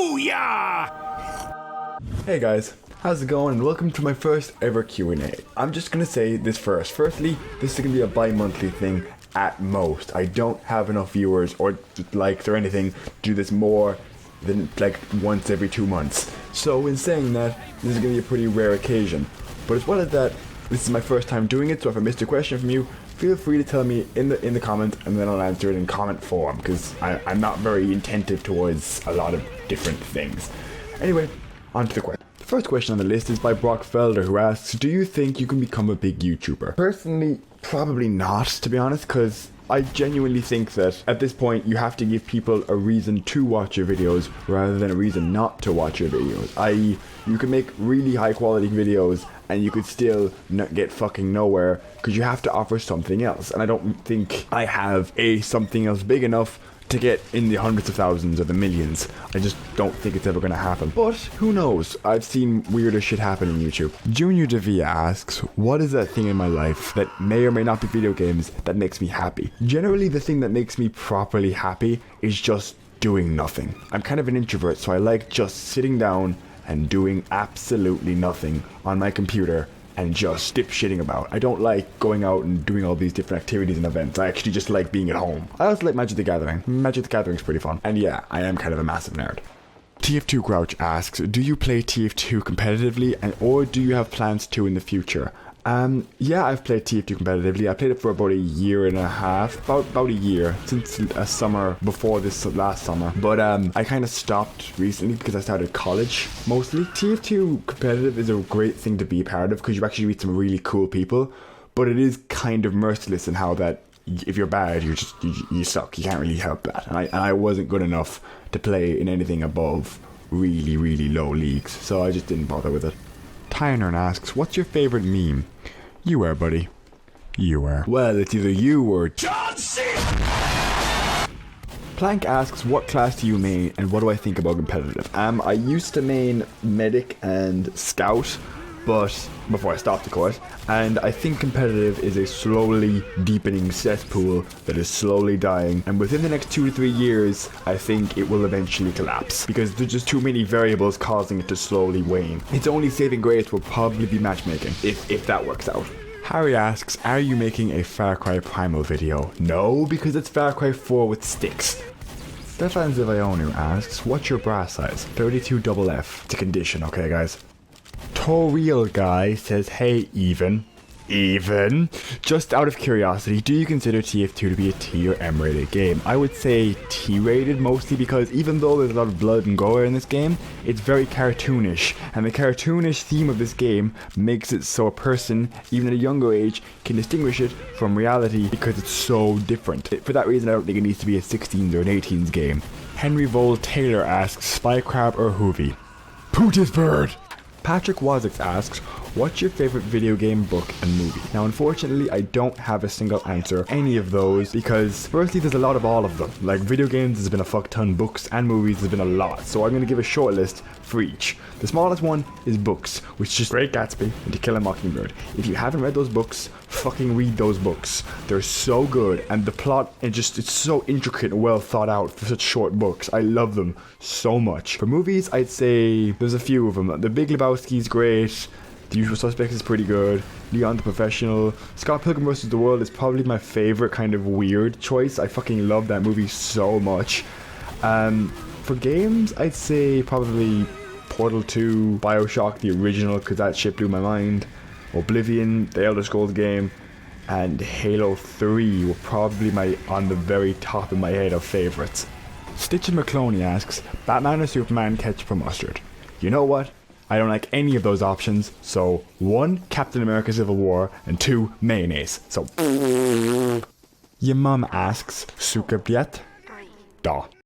Booyah! Hey guys, how's it going? Welcome to my first ever Q&A. I'm just gonna say this first. Firstly, this is gonna be a bi-monthly thing at most. I don't have enough viewers or likes or anything to do this more than like once every 2 months. So in saying that, this is gonna be a pretty rare occasion. But as well as that, this is my first time doing it, so if I missed a question from you, feel free to tell me in the comment, and then I'll answer it in comment form, because I'm not very attentive towards a lot of different things. Anyway, on to the question. The first question on the list is by Brock Felder, who asks, do you think you can become a big YouTuber? Personally, probably not, to be honest, because I genuinely think that at this point you have to give people a reason to watch your videos rather than a reason not to watch your videos. I.e., you can make really high quality videos and you could still not get fucking nowhere because you have to offer something else. And I don't think I have something else big enough to get in the hundreds of thousands or the millions. I just don't think it's ever gonna happen. But who knows? I've seen weirder shit happen on YouTube. Junior Devia asks, what is that thing in my life that may or may not be video games that makes me happy? Generally, the thing that makes me properly happy is just doing nothing. I'm kind of an introvert, so I like just sitting down and doing absolutely nothing on my computer and just dipshitting about. I don't like going out and doing all these different activities and events. I actually just like being at home. I also like Magic the Gathering. Magic the Gathering's pretty fun. And yeah, I am kind of a massive nerd. TF2 Grouch asks, do you play TF2 competitively or do you have plans to in the future? Yeah, I've played TF2 competitively. I played it for about a year and a half, about a year, since a summer before this last summer. But I kind of stopped recently because I started college mostly. TF2 competitive is a great thing to be a part of because you actually meet some really cool people, but it is kind of merciless in how that if you're bad, you suck. You can't really help that. And I wasn't good enough to play in anything above really, really low leagues, so I just didn't bother with it. Tyner asks, what's your favorite meme? You are, buddy. You are. Well, it's either you or John C. Plank asks, what class do you main and what do I think about competitive? I used to main medic and scout, but before I stopped, of course, and I think competitive is a slowly deepening cesspool that is slowly dying, and within the next 2 to 3 years I think it will eventually collapse because there's just too many variables causing it to slowly wane. Its only saving grace will probably be matchmaking, if that works out. Harry asks, are you making a Far Cry Primal video? No, because it's Far Cry 4 with sticks. Stefan Zivionu asks, what's your bra size? 32FF. It's a condition, okay guys? Toriel Guy says, hey Even, just out of curiosity, do you consider TF2 to be a T or M rated game? I would say T rated mostly because even though there's a lot of blood and gore in this game, it's very cartoonish, and the cartoonish theme of this game makes it so a person, even at a younger age, can distinguish it from reality because it's so different. For that reason, I don't think it needs to be a 16s or an 18s game. Henry Vol Taylor asks, Spy Crab or Hoovy? Pootisbird! Patrick Wazix asks, what's your favorite video game, book, and movie? Now, unfortunately, I don't have a single answer for any of those because, firstly, there's a lot of all of them. Like, video games, there's been a fuck ton, books and movies, there's been a lot. So I'm going to give a short list for each. The smallest one is books, which is just Great Gatsby and To Kill a Mockingbird. If you haven't read those books, fucking read those books. They're so good, and the plot, it's so intricate and well thought out for such short books. I love them so much. For movies, I'd say there's a few of them. The Big Lebowski's great. The Usual Suspects is pretty good. Leon the Professional. Scott Pilgrim vs. the World is probably my favorite kind of weird choice. I fucking love that movie so much. For games, I'd say probably Portal 2, Bioshock, the original, because that shit blew my mind. Oblivion, the Elder Scrolls game, and Halo 3 were probably on the very top of my head of favorites. Stitch and McCloney asks, Batman or Superman, ketchup or mustard? You know what? I don't like any of those options, so 1, Captain America Civil War, and 2, mayonnaise. So, your mum asks, suka biet? Da.